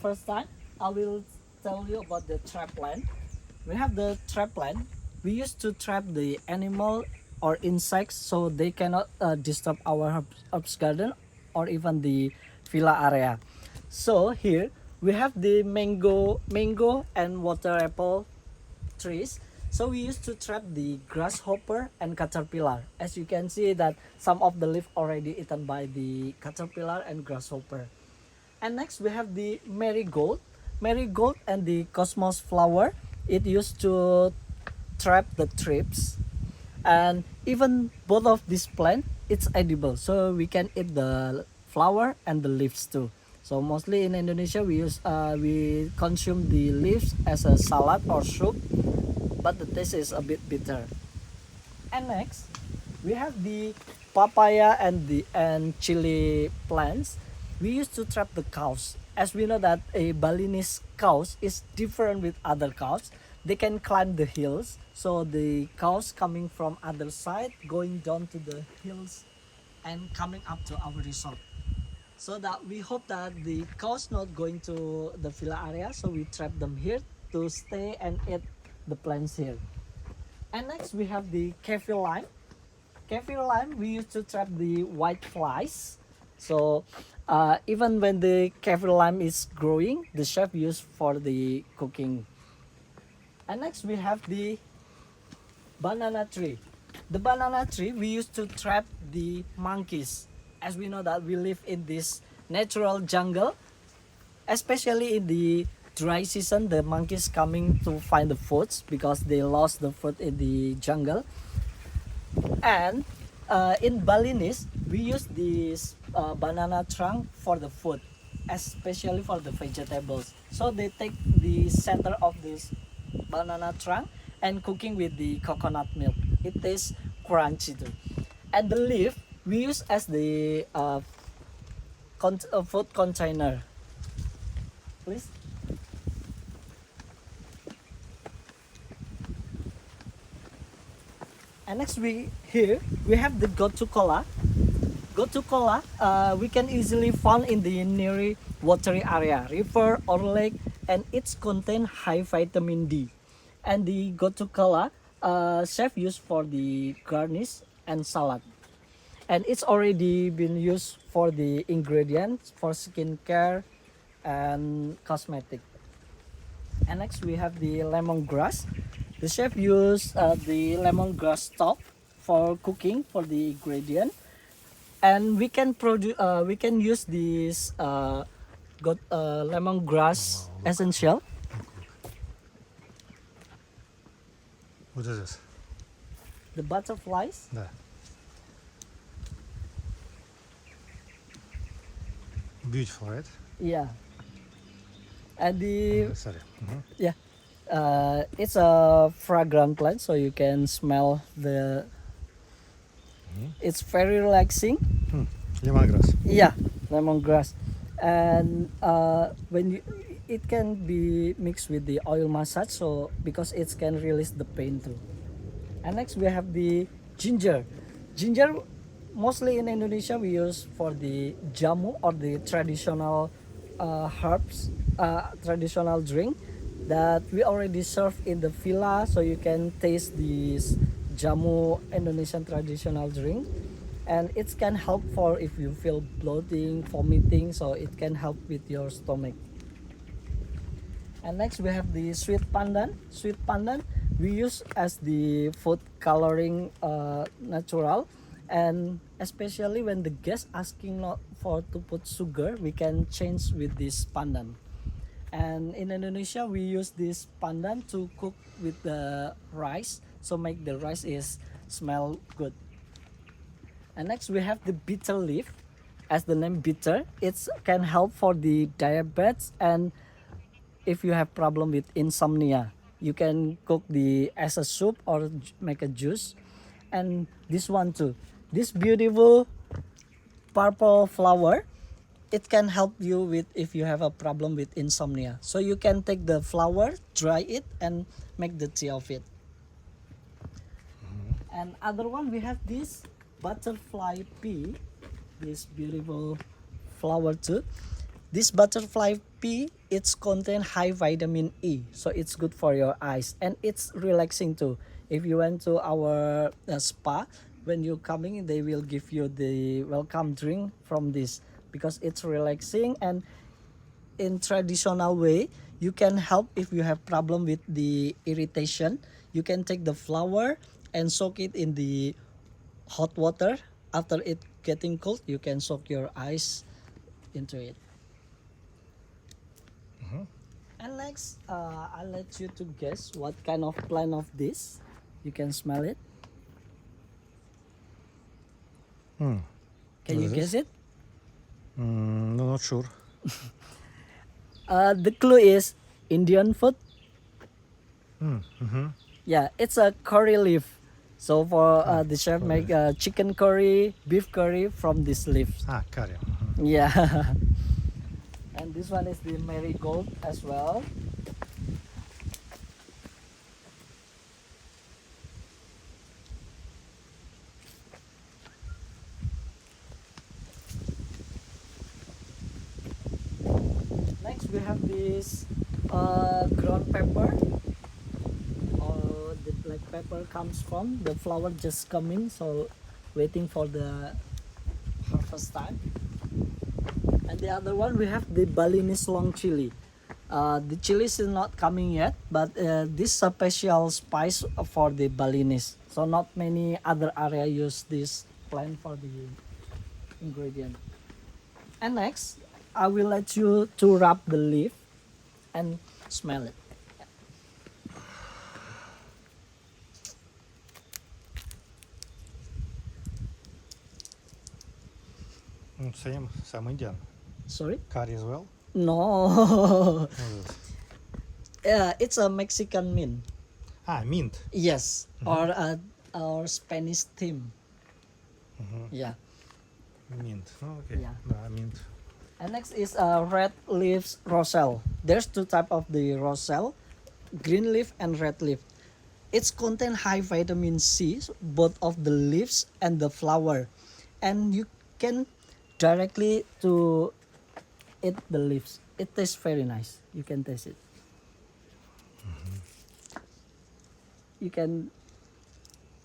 first time, I will tell you about the trap land. We have the trap land. We used to trap the animal or insects so they cannot disturb our herbs garden or even the villa area. So here we have the mango and water apple trees. So we used to trap the grasshopper and caterpillar. As you can see that some of the leaf already eaten by the caterpillar and grasshopper. And next we have the marigold and the cosmos flower. It used to trap the thrips, and even both of these plant it's edible, so we can eat the flower and the leaves too. So mostly in Indonesia we consume the leaves as a salad or soup, but the taste is a bit bitter. And next we have the papaya and chili plants. We used to trap the cows. As we know that a Balinese cows is different with other cows. They can climb the hills. So the cows coming from other side, going down to the hills and coming up to our resort. So that we hope that the cows not going to the villa area. So we trap them here to stay and eat the plants here. And next we have the kaffir lime. Kaffir lime, we used to trap the white flies. So even when the kaffir lime is growing, the chef use for the cooking. And next we have the banana tree. The banana tree, we used to trap the monkeys. As we know that we live in this natural jungle, especially in the dry season, the monkeys coming to find the foods because they lost the food in the jungle. And in Balinese, we use this banana trunk for the food, especially for the vegetables. So they take the center of this banana trunk and cooking with the coconut milk. It tastes crunchy too. And the leaf we use as the food container. Please. And next we have the gotu kola. Gotu kola we can easily found in the near watery area, river or lake, and it's contain high vitamin D. And the gotu kola chef used for the garnish and salad. And it's already been used for the ingredients for skincare and cosmetic. And next we have the lemongrass. The chef used the lemongrass stalk for cooking for the ingredient, and we can use this lemongrass essential. What is this? The butterflies. Да. Beautiful, right? Yeah. And the Sorry. yeah, it's a fragrant plant, so you can smell the. It's very relaxing. Lemongrass. Yeah, lemongrass, and when you, it can be mixed with the oil massage, so because it can release the pain too. And next we have the ginger. Ginger, mostly in Indonesia we use for the jamu or the traditional herbs, traditional drink that we already serve in the villa, so you can taste this jamu Indonesian traditional drink. And it can help for if you feel bloating, vomiting, so it can help with your stomach. And next we have the sweet pandan. Sweet pandan we use as the food coloring natural, and especially when the guest asking not for to put sugar, we can change with this pandan. And in Indonesia we use this pandan to cook with the rice, so make the rice is smell good. And next we have the bitter leaf. As the name bitter, it can help for the diabetes, and if you have problem with insomnia, you can cook the as a soup or make a juice. And this one too, this beautiful purple flower, it can help you with if you have a problem with insomnia. So you can take the flower, dry it, and make the tea of it. And other one we have this butterfly pea, this beautiful flower too. This butterfly pea, it's contain high vitamin E, so it's good for your eyes and it's relaxing too. If you went to our spa, when you're coming, they will give you the welcome drink from this because it's relaxing and in traditional way you can help if you have problem with the irritation. You can take the flower and soak it in the hot water. After it getting cold, you can soak your eyes into it. And next, I'll let you to guess what kind of plant of this. You can smell it. Hmm. Can What you is guess this? it? No, not sure. The clue is Indian food. Mm-hmm. Yeah, it's a curry leaf. So for the chef curry make leaf. chicken curry, beef curry from this leaves. Curry. Yeah. And this one is the marigold as well. Next we have this ground pepper. Or the black pepper comes from. The flower just coming, so waiting for the harvest time. And the other one we have the Balinese long chili. The chilies is not coming yet, but this is a special spice for the Balinese. So not many other area use this plant for the ingredient. And next, I will let you to wrap the leaf and smell it. Same Indian. Sorry? Curry as well. No. What is it? Yeah, it's a Mexican mint. Mint. Yes, or Spanish theme. Yeah. Mint. Okay. Yeah. Mint. And next is red leaves roselle. There's two type of the roselle, green leaf and red leaf. It's contain high vitamin C, both of the leaves and the flower, and you can directly to eat the leaves. It tastes very nice. You can taste it. You can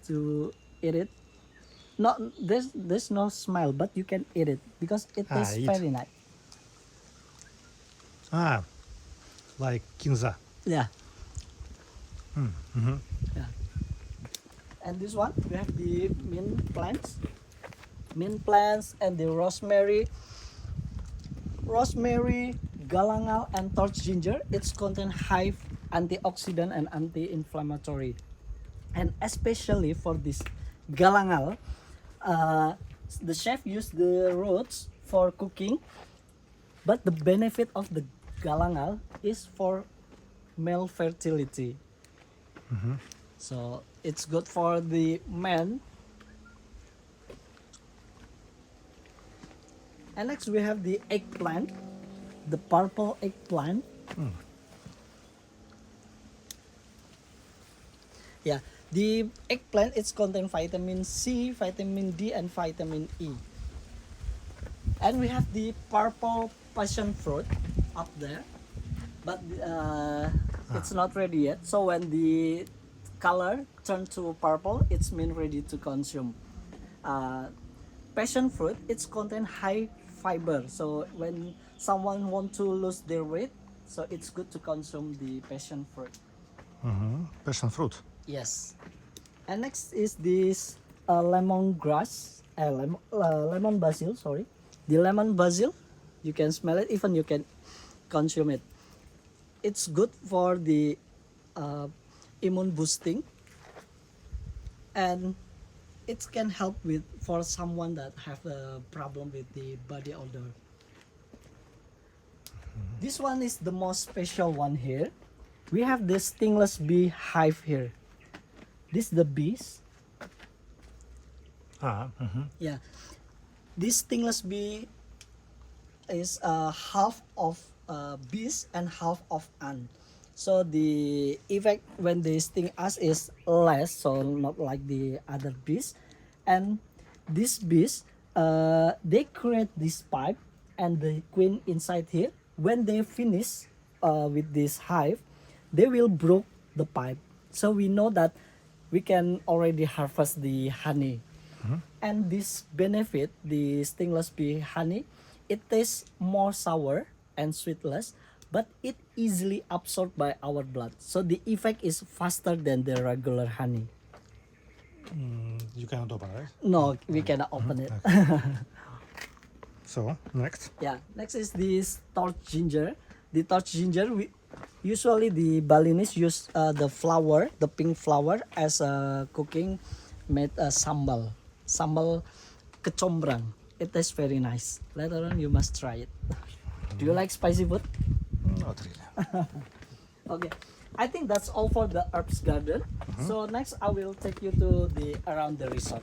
to eat it. Not there's no smell, but you can eat it because it tastes Eat. very nice. Like kinza. Yeah. Mm-hmm. Yeah. And this one we have the mint plants and the rosemary, galangal, and torch ginger. It's contain high antioxidant and anti-inflammatory, and especially for this galangal, uh, the chef used the roots for cooking, but the benefit of the galangal is for male fertility. So it's good for the men. And next we have the eggplant, the purple eggplant. Yeah, the eggplant it's contain vitamin C, vitamin D, and vitamin E. And we have the purple passion fruit up there, but it's not ready yet. So when the color turn to purple, it's mean ready to consume. Uh, Passion fruit it's contain high fiber, so when someone want to lose their weight, so it's good to consume the passion fruit. Passion fruit. Yes. And next is this lemongrass, lemon basil. Sorry, the lemon basil. You can smell it, even you can consume it. It's good for the uh, immune boosting, and it can help with for someone that have a problem with the body odor. This one is the most special one here. We have this stingless bee hive here. This the bees. Yeah, this stingless bee is half of bees and half of ant. So the effect when they sting us is less, so not like the other bees. And these bees, they create this pipe and the queen inside here when they finish with this hive, they will broke the pipe. So we know that we can already harvest the honey. And this benefit, the stingless bee honey, it tastes more sour and sweetless, but it easily absorbed by our blood. So the effect is faster than the regular honey. You cannot open, right? No, we cannot open it. So, next. Yeah, next is this torch ginger. The torch ginger, usually the Balinese use the flower, the pink flower, as a cooking made sambal. Sambal kecombrang. It tastes very nice. Later on, you must try it. Do you like spicy food? Not really. Okay, I think that's all for the herbs garden. So next, I will take you to the around the resort.